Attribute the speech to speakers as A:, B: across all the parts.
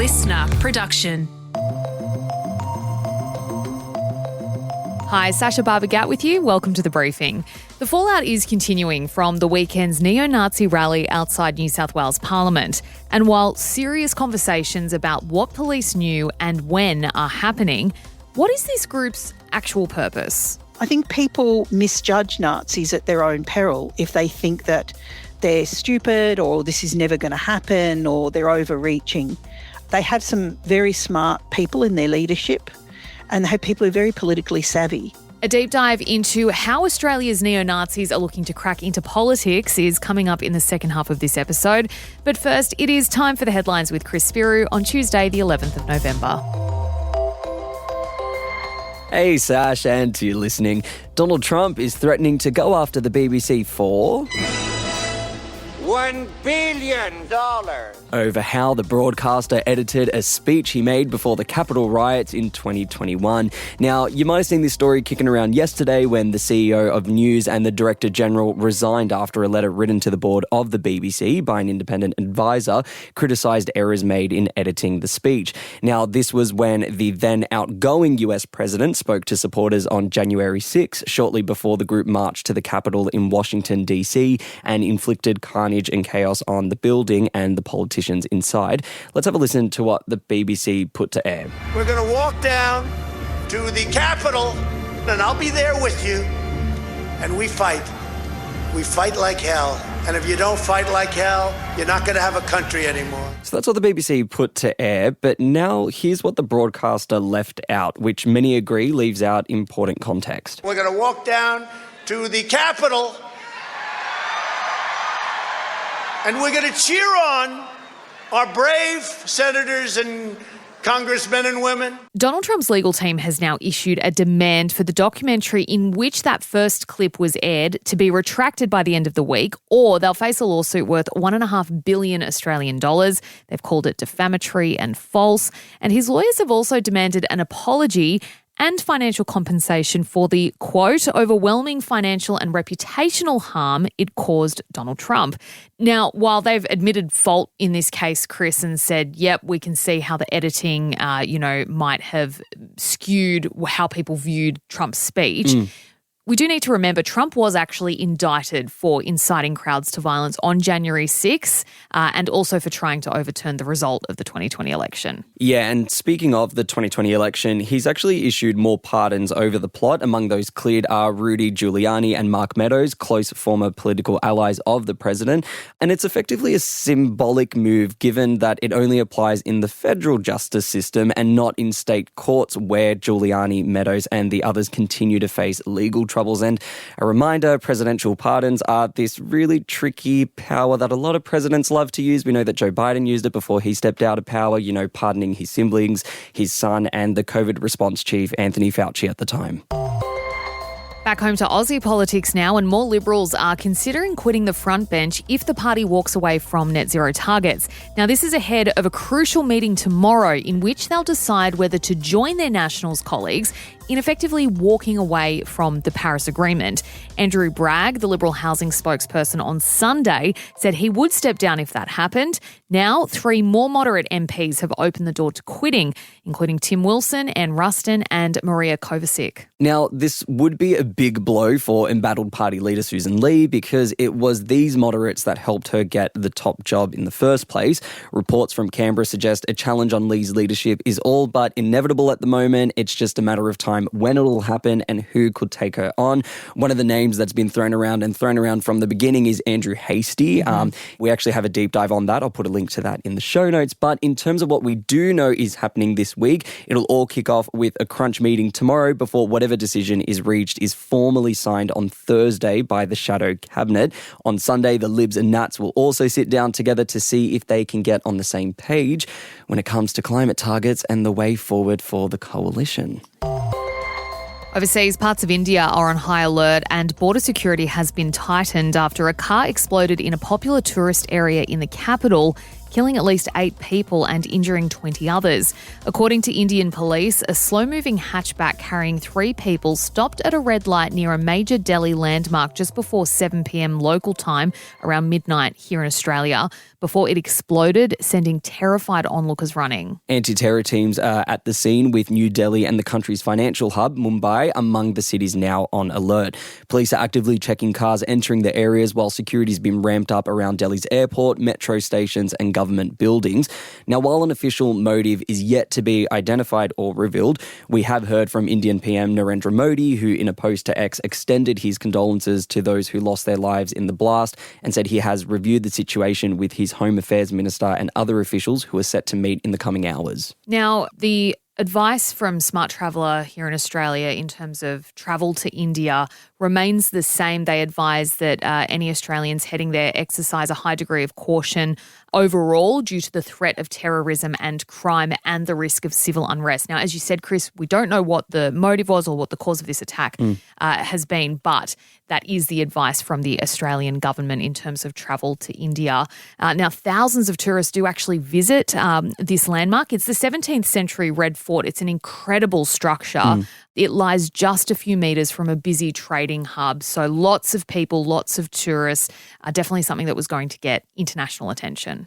A: listener production.
B: Hi, Sacha Barbour Gatt with you. Welcome to The Briefing. The fallout is continuing from the weekend's neo-Nazi rally outside New South Wales Parliament. And while serious conversations about what police knew and when are happening, what is this group's actual purpose?
C: I think people misjudge Nazis at their own peril if they think that they're stupid or this is never going to happen or they're overreaching. They have some very smart people in their leadership and they have people who are very politically savvy.
B: A deep dive into how Australia's neo-Nazis are looking to crack into politics is coming up in the second half of this episode. But first, it is time for the headlines with Chris Spiru on Tuesday, the 11th of November.
D: Hey Sash, and to you listening, Donald Trump is threatening to go after the BBC for
E: $1 billion
D: over how the broadcaster edited a speech he made before the Capitol riots in 2021. Now, you might have seen this story kicking around yesterday when the CEO of News and the Director General resigned after a letter written to the board of the BBC by an independent advisor criticised errors made in editing the speech. Now, this was when the then outgoing US president spoke to supporters on January 6, shortly before the group marched to the Capitol in Washington, D.C. and inflicted carnage and chaos on the building and the politicians inside. Let's have a listen to what the BBC put to air.
E: We're going to walk down to the Capitol, and I'll be there with you, and we fight. We fight like hell, and if you don't fight like hell, you're not going to have a country anymore.
D: So that's what the BBC put to air, but now here's what the broadcaster left out, which many agree leaves out important context.
E: We're going to walk down to the Capitol, and we're going to cheer on our brave senators and congressmen and women.
B: Donald Trump's legal team has now issued a demand for the documentary in which that first clip was aired to be retracted by the end of the week, or they'll face a lawsuit worth $1.5 billion Australian dollars. They've called it defamatory and false. And his lawyers have also demanded an apology and financial compensation for the, quote, overwhelming financial and reputational harm it caused Donald Trump. Now, while they've admitted fault in this case, Chris, and said, yep, we can see how the editing, might have skewed how people viewed Trump's speech, we do need to remember Trump was actually indicted for inciting crowds to violence on January 6 and also for trying to overturn the result of the 2020 election.
D: Yeah, and speaking of the 2020 election, he's actually issued more pardons over the plot. Among those cleared are Rudy Giuliani and Mark Meadows, close former political allies of the president. And it's effectively a symbolic move given that it only applies in the federal justice system and not in state courts where Giuliani, Meadows and the others continue to face legal troubles. And a reminder, presidential pardons are this really tricky power that a lot of presidents love to use. We know that Joe Biden used it before he stepped out of power, pardoning his siblings, his son, and the COVID response chief, Anthony Fauci, at the time.
B: Back home to Aussie politics now, and more Liberals are considering quitting the frontbench if the party walks away from net zero targets. Now, this is ahead of a crucial meeting tomorrow in which they'll decide whether to join their Nationals colleagues in effectively walking away from the Paris Agreement. Andrew Bragg, the Liberal housing spokesperson, on Sunday said he would step down if that happened. Now, 3 more moderate MPs have opened the door to quitting, including Tim Wilson, Anne Ruston and Maria Kovacic.
D: Now, this would be a big blow for embattled party leader Susan Lee because it was these moderates that helped her get the top job in the first place. Reports from Canberra suggest a challenge on Lee's leadership is all but inevitable at the moment. It's just a matter of time when it'll happen and who could take her on. One of the names that's been thrown around from the beginning is Andrew Hastie. We actually have a deep dive on that. I'll put a link to that in the show notes. But in terms of what we do know is happening this week, it'll all kick off with a crunch meeting tomorrow before whatever decision is reached is formally signed on Thursday by the shadow cabinet. On Sunday, the Libs and Nats will also sit down together to see if they can get on the same page when it comes to climate targets and the way forward for the coalition.
B: Overseas, parts of India are on high alert and border security has been tightened after a car exploded in a popular tourist area in the capital, killing at least 8 people and injuring 20 others. According to Indian police, a slow-moving hatchback carrying 3 people stopped at a red light near a major Delhi landmark just before 7 p.m. local time, around midnight here in Australia. before it exploded, sending terrified onlookers running.
D: Anti-terror teams are at the scene, with New Delhi and the country's financial hub, Mumbai, among the cities now on alert. Police are actively checking cars entering the areas, while security's been ramped up around Delhi's airport, metro stations and government buildings. Now, while an official motive is yet to be identified or revealed, we have heard from Indian PM Narendra Modi, who in a post to X extended his condolences to those who lost their lives in the blast and said he has reviewed the situation with his Home Affairs Minister and other officials who are set to meet in the coming hours.
B: Now, the advice from Smart Traveller here in Australia in terms of travel to India remains the same. They advise that any Australians heading there exercise a high degree of caution overall due to the threat of terrorism and crime and the risk of civil unrest. Now, as you said, Chris, we don't know what the motive was or what the cause of this attack has been, but that is the advice from the Australian government in terms of travel to India. Now, thousands of tourists do actually visit this landmark. It's the 17th century Red Fort. It's an incredible structure. It lies just a few metres from a busy trading hub. So lots of people, lots of tourists, definitely something that was going to get international attention.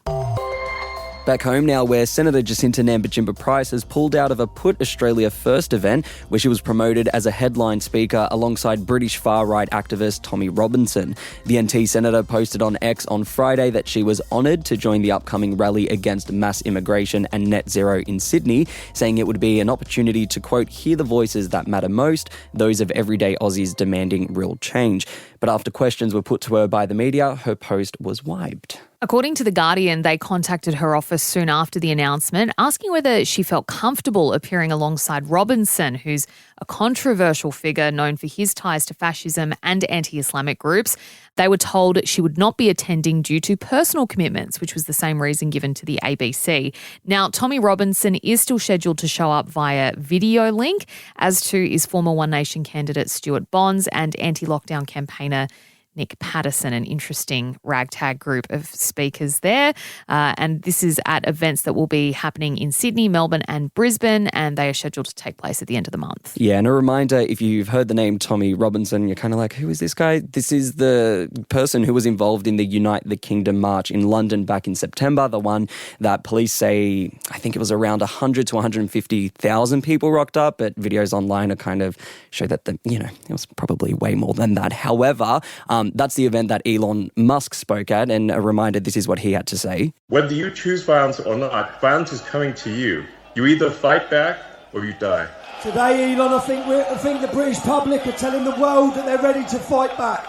D: Back home now, where Senator Jacinta Nampijinpa Price has pulled out of a Put Australia First event where she was promoted as a headline speaker alongside British far-right activist Tommy Robinson. The NT Senator posted on X on Friday that she was honoured to join the upcoming rally against mass immigration and net zero in Sydney, saying it would be an opportunity to, quote, hear the voices that matter most, those of everyday Aussies demanding real change. But after questions were put to her by the media, her post was wiped.
B: According to The Guardian, they contacted her office soon after the announcement, asking whether she felt comfortable appearing alongside Robinson, who's a controversial figure known for his ties to fascism and anti-Islamic groups. They were told she would not be attending due to personal commitments, which was the same reason given to the ABC. Now, Tommy Robinson is still scheduled to show up via video link, as too is former One Nation candidate Stuart Bonds and anti-lockdown campaigner Nick Patterson, an interesting ragtag group of speakers there. And this is at events that will be happening in Sydney, Melbourne and Brisbane, and they are scheduled to take place at the end of the month.
D: Yeah, and a reminder, if you've heard the name Tommy Robinson, you're kind of like, who is this guy? This is the person who was involved in the Unite the Kingdom march in London back in September, the one that police say, I think it was around 100 to 150,000 people rocked up, but videos online are kind of show that, it was probably way more than that. However, that's the event that Elon Musk spoke at, and a reminder, this is what he had to say.
A: Whether you choose violence or not, violence is coming to you. You either fight back or you die.
F: Today, Elon, I think the British public are telling the world that they're ready to fight back.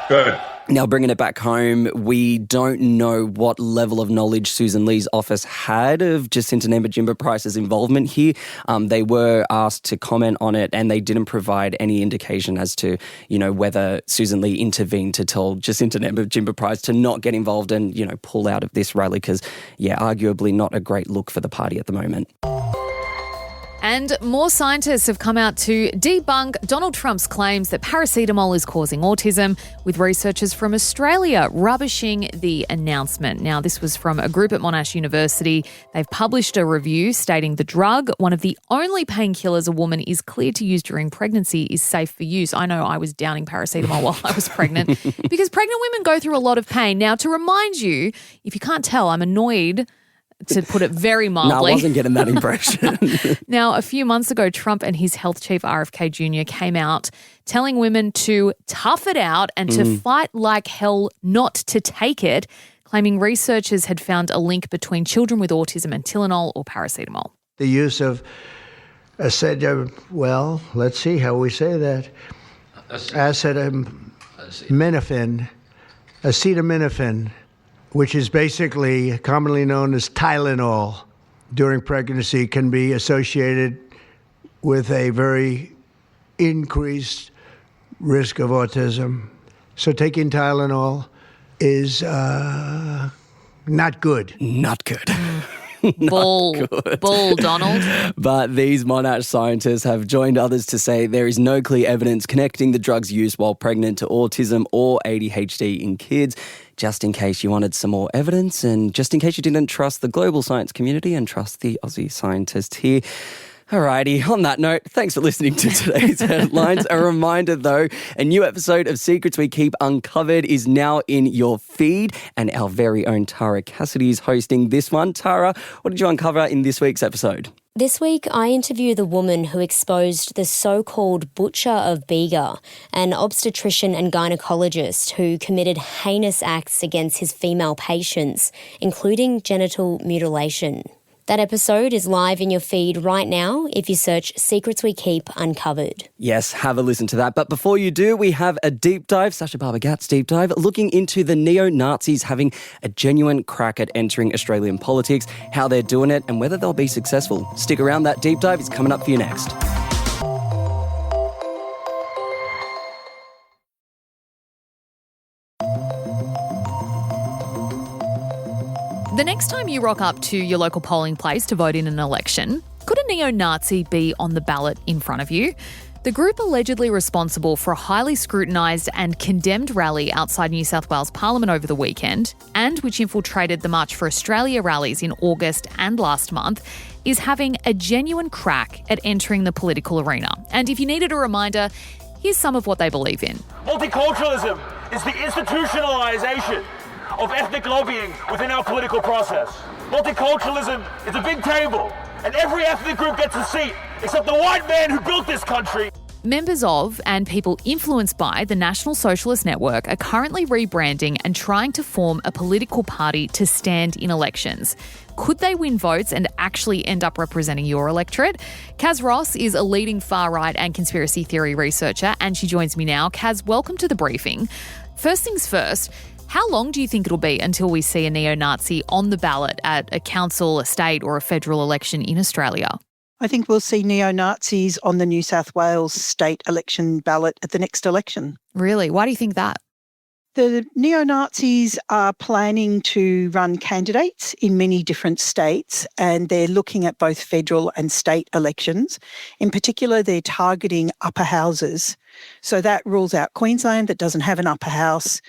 A: Good.
D: Now, bringing it back home, we don't know what level of knowledge Susan Lee's office had of Jacinta Nampijinpa Price's involvement here. They were asked to comment on it, and they didn't provide any indication as to, whether Susan Lee intervened to tell Jacinta Nampijinpa Price to not get involved and, pull out of this rally because, arguably not a great look for the party at the moment.
B: And more scientists have come out to debunk Donald Trump's claims that paracetamol is causing autism, with researchers from Australia rubbishing the announcement. Now, this was from a group at Monash University. They've published a review stating the drug, one of the only painkillers a woman is cleared to use during pregnancy, is safe for use. I know I was downing paracetamol while I was pregnant because pregnant women go through a lot of pain. Now, to remind you, if you can't tell, I'm annoyed, to put it very mildly.
D: No, I wasn't getting that impression.
B: Now, a few months ago, Trump and his health chief, RFK Jr., came out telling women to tough it out and to fight like hell not to take it, claiming researchers had found a link between children with autism and Tylenol or paracetamol.
G: The use of acetaminophen, which is basically commonly known as Tylenol, during pregnancy can be associated with a very increased risk of autism. So taking Tylenol is not good.
D: Not good.
B: Bull, Donald.
D: But these Monash scientists have joined others to say there is no clear evidence connecting the drug's use while pregnant to autism or ADHD in kids. Just in case you wanted some more evidence and just in case you didn't trust the global science community and trust the Aussie scientists here. Alrighty, on that note, thanks for listening to today's headlines. A reminder though, a new episode of Secrets We Keep Uncovered is now in your feed, and our very own Tara Cassidy is hosting this one. Tara, what did you uncover in this week's episode?
H: This week, I interview the woman who exposed the so-called Butcher of Bega, an obstetrician and gynecologist who committed heinous acts against his female patients, including genital mutilation. That episode is live in your feed right now if you search Secrets We Keep Uncovered.
D: Yes, have a listen to that. But before you do, we have a deep dive, Sacha Barbour Gatt's deep dive, looking into the neo-Nazis having a genuine crack at entering Australian politics, how they're doing it, and whether they'll be successful. Stick around, that deep dive is coming up for you next.
B: The next time you rock up to your local polling place to vote in an election, could a neo-Nazi be on the ballot in front of you? The group allegedly responsible for a highly scrutinised and condemned rally outside New South Wales Parliament over the weekend, and which infiltrated the March for Australia rallies in August and last month, is having a genuine crack at entering the political arena. And if you needed a reminder, here's some of what they believe in.
I: Multiculturalism is the institutionalisation of ethnic lobbying within our political process. Multiculturalism is a big table, and every ethnic group gets a seat, except the white man who built this country.
B: Members of and people influenced by the National Socialist Network are currently rebranding and trying to form a political party to stand in elections. Could they win votes and actually end up representing your electorate? Kaz Ross is a leading far-right and conspiracy theory researcher, and she joins me now. Kaz, welcome to the briefing. First things first, how long do you think it'll be until we see a neo-Nazi on the ballot at a council, a state or a federal election in Australia?
C: I think we'll see neo-Nazis on the New South Wales state election ballot at the next election.
B: Really? Why do you think that?
C: The neo-Nazis are planning to run candidates in many different states, and they're looking at both federal and state elections. In particular, they're targeting upper houses. So that rules out Queensland, that doesn't have an upper house,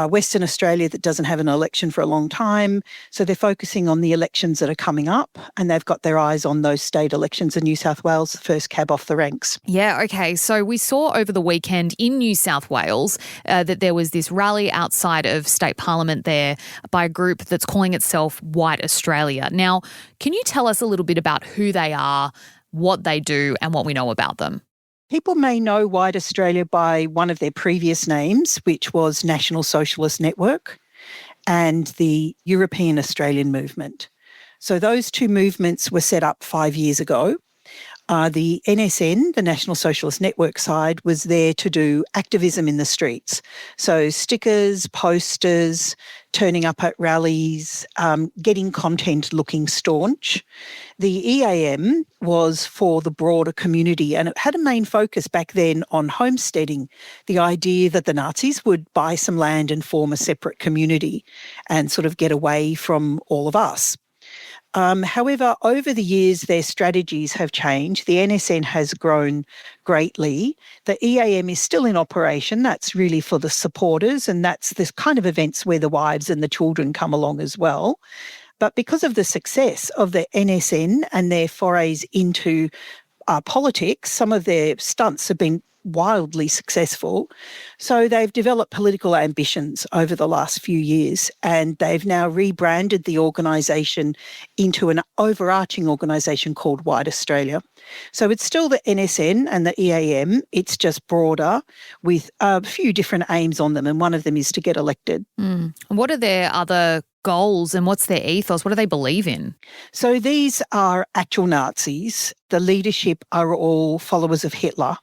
C: Western Australia, that doesn't have an election for a long time. So they're focusing on the elections that are coming up, and they've got their eyes on those state elections in New South Wales, the first cab off the ranks.
B: Yeah, okay. So we saw over the weekend in New South Wales that there was this rally outside of state parliament there by a group that's calling itself White Australia. Now, can you tell us a little bit about who they are, what they do, and what we know about them?
C: People may know White Australia by one of their previous names, which was National Socialist Network, and the European Australian Movement. So those two movements were set up 5 years ago. The NSN, the National Socialist Network side, was there to do activism in the streets. So stickers, posters, turning up at rallies, getting content looking staunch. The EAM was for the broader community, and it had a main focus back then on homesteading, the idea that the Nazis would buy some land and form a separate community and sort of get away from all of us. However, over the years, their strategies have changed. The NSN has grown greatly. The EAM is still in operation. That's really for the supporters, and that's this kind of events where the wives and the children come along as well. But because of the success of the NSN and their forays into politics, some of their stunts have been wildly successful. So they've developed political ambitions over the last few years, and they've now rebranded the organisation into an overarching organisation called White Australia. So it's still the NSN and the EAM, it's just broader with a few different aims on them, and one of them is to get elected.
B: What are their other goals and what's their ethos? What do they believe in?
C: So these are actual Nazis. The leadership are all followers of Hitler.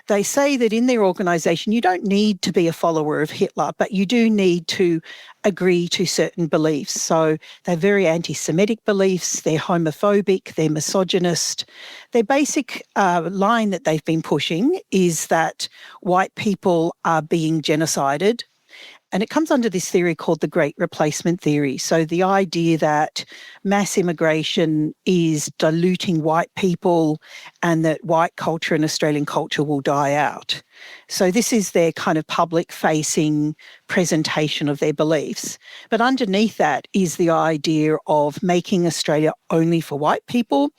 C: They say that in their organisation you don't need to be a follower of Hitler, but you do need to agree to certain beliefs. So they're very anti-Semitic beliefs, they're homophobic, they're misogynist. Their basic line that they've been pushing is that white people are being genocided. And it comes under this theory called the Great Replacement Theory. So the idea that mass immigration is diluting white people and that white culture and Australian culture will die out. So this is their kind of public-facing presentation of their beliefs. But underneath that is the idea of making Australia only for white people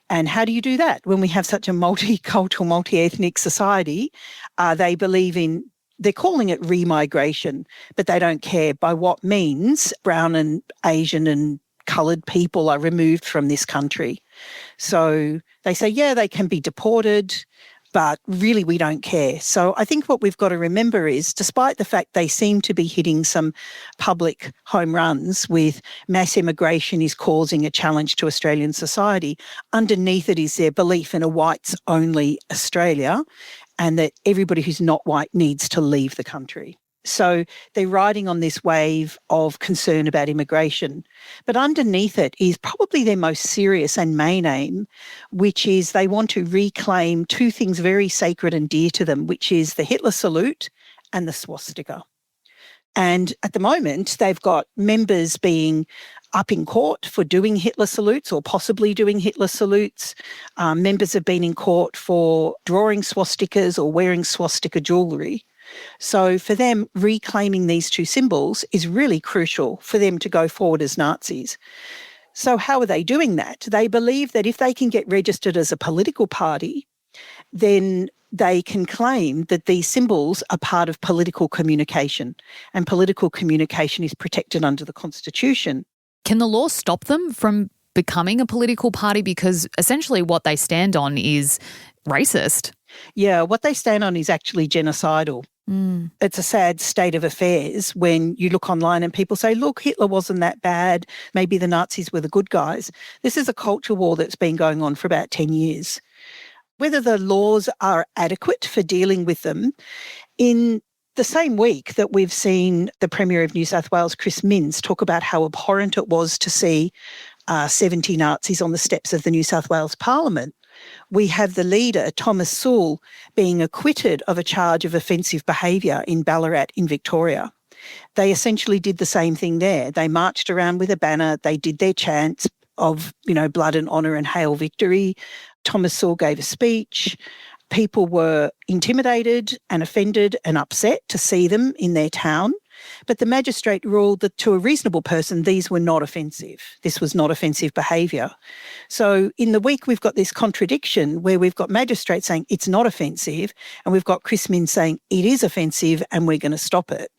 C: And how do you do that when we have such a multicultural, multi-ethnic society? They believe in, they're calling it remigration, but they don't care by what means brown and Asian and coloured people are removed from this country. So they say, yeah, they can be deported, but really we don't care. So I think what we've got to remember is, despite the fact they seem to be hitting some public home runs with mass immigration is causing a challenge to Australian society, underneath it is their belief in a whites-only Australia and that everybody who's not white needs to leave the country. So they're riding on this wave of concern about immigration. But underneath it is probably their most serious and main aim, which is they want to reclaim two things very sacred and dear to them, which is the Hitler salute and the swastika. And at the moment, they've got members being up in court for doing Hitler salutes or possibly doing Hitler salutes. Members have been in court for drawing swastikas or wearing swastika jewellery. So for them, reclaiming these two symbols is really crucial for them to go forward as Nazis. So how are they doing that? They believe that if they can get registered as a political party, then they can claim that these symbols are part of political communication, and political communication is protected under the Constitution.
B: Can the law stop them from becoming a political party? Because essentially what they stand on is racist.
C: Yeah, what they stand on is actually genocidal. It's a sad state of affairs when you look online and people say, look, Hitler wasn't that bad. Maybe the Nazis were the good guys. This is a culture war that's been going on for about 10 years. Whether the laws are adequate for dealing with them, in the same week that we've seen the Premier of New South Wales, Chris Minns, talk about how abhorrent it was to see 70 Nazis on the steps of the New South Wales Parliament, we have the leader, Thomas Sewell, being acquitted of a charge of offensive behaviour in Ballarat in Victoria. They essentially did the same thing there. They marched around with a banner. They did their chants of, blood and honour and hail victory. Thomas Sewell gave a speech. People were intimidated and offended and upset to see them in their town. But the magistrate ruled that to a reasonable person, these were not offensive. This was not offensive behaviour. So in the week, we've got this contradiction where we've got magistrates saying it's not offensive, and we've got Chris Minns saying it is offensive and we're going to stop it.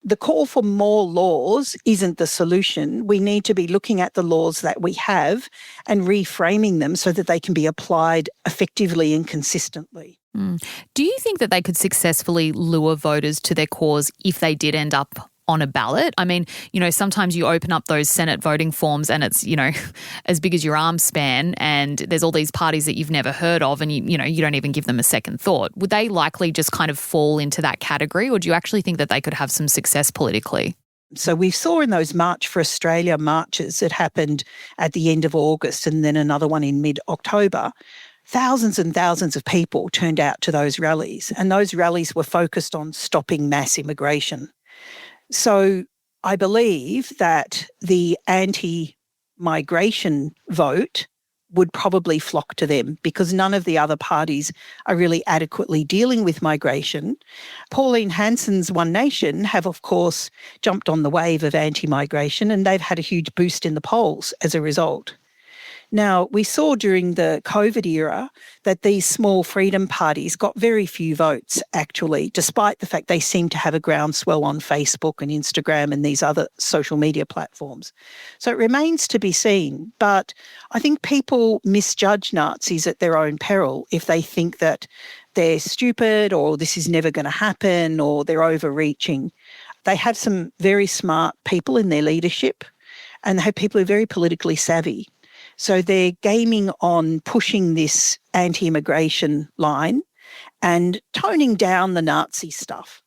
C: The call for more laws isn't the solution. We need to be looking at the laws that we have and reframing them so that they can be applied effectively and consistently.
B: Do you think that they could successfully lure voters to their cause if they did end up on a ballot? I mean, sometimes you open up those Senate voting forms and it's, as big as your arm span, and there's all these parties that you've never heard of, and you don't even give them a second thought. Would they likely just kind of fall into that category, or do you actually think that they could have some success politically?
C: So we saw in those March for Australia marches that happened at the end of August and then another one in mid-October, thousands and thousands of people turned out to those rallies, and those rallies were focused on stopping mass immigration. So I believe that the anti-migration vote would probably flock to them because none of the other parties are really adequately dealing with migration. Pauline Hanson's One Nation have, of course, jumped on the wave of anti-migration, and they've had a huge boost in the polls as a result. Now, we saw during the COVID era that these small freedom parties got very few votes, actually, despite the fact they seem to have a groundswell on Facebook and Instagram and these other social media platforms. So it remains to be seen. But I think people misjudge Nazis at their own peril if they think that they're stupid or this is never going to happen or they're overreaching. They have some very smart people in their leadership, and they have people who are very politically savvy. So they're gaming on pushing this anti-immigration line and toning down the Nazi stuff.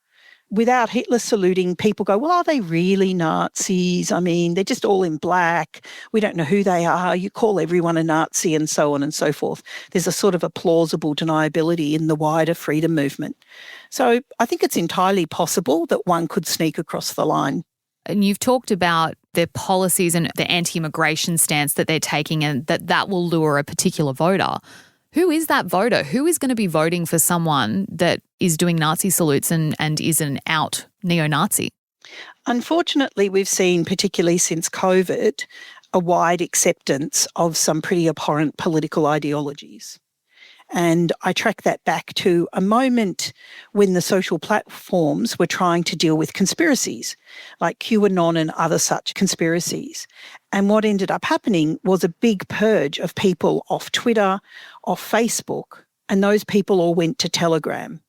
C: Without Hitler saluting, people go, well, are they really Nazis? I mean, they're just all in black. We don't know who they are. You call everyone a Nazi and so on and so forth. There's a sort of a plausible deniability in the wider freedom movement. So I think it's entirely possible that one could sneak across the line.
B: And you've talked about their policies and the anti-immigration stance that they're taking, and that will lure a particular voter. Who is that voter? Who is going to be voting for someone that is doing Nazi salutes and is an out neo-Nazi?
C: Unfortunately, we've seen, particularly since COVID, a wide acceptance of some pretty abhorrent political ideologies. And I track that back to a moment when the social platforms were trying to deal with conspiracies, like QAnon and other such conspiracies. And what ended up happening was a big purge of people off Twitter, off Facebook, and those people all went to Telegram.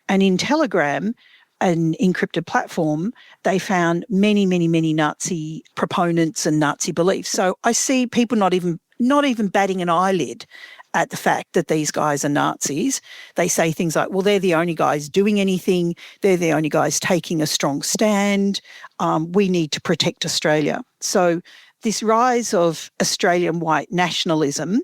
C: And in Telegram, an encrypted platform, they found many, many, many Nazi proponents and Nazi beliefs. So I see people not even batting an eyelid at the fact that these guys are Nazis. They say things like, well, they're the only guys doing anything. They're the only guys taking a strong stand. We need to protect Australia. So this rise of Australian white nationalism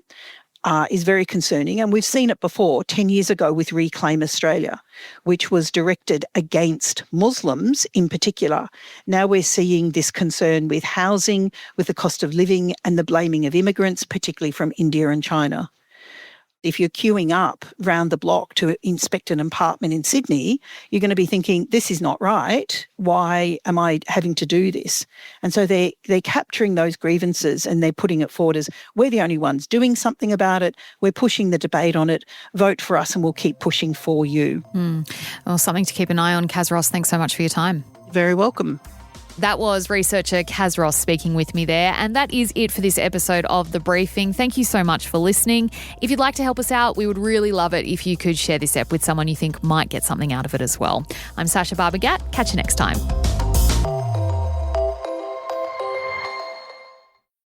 C: is very concerning. And we've seen it before, 10 years ago with Reclaim Australia, which was directed against Muslims in particular. Now we're seeing this concern with housing, with the cost of living and the blaming of immigrants, particularly from India and China. If you're queuing up round the block to inspect an apartment in Sydney, you're going to be thinking, this is not right. Why am I having to do this? And so they're capturing those grievances and they're putting it forward as, we're the only ones doing something about it. We're pushing the debate on it. Vote for us and we'll keep pushing for you.
B: Well, something to keep an eye on. Kaz Ross, thanks so much for your time.
C: Very welcome.
B: That was researcher Kaz Ross speaking with me there. And that is it for this episode of The Briefing. Thank you so much for listening. If you'd like to help us out, we would really love it if you could share this ep with someone you think might get something out of it as well. I'm Sacha Barbour Gatt. Catch you next time.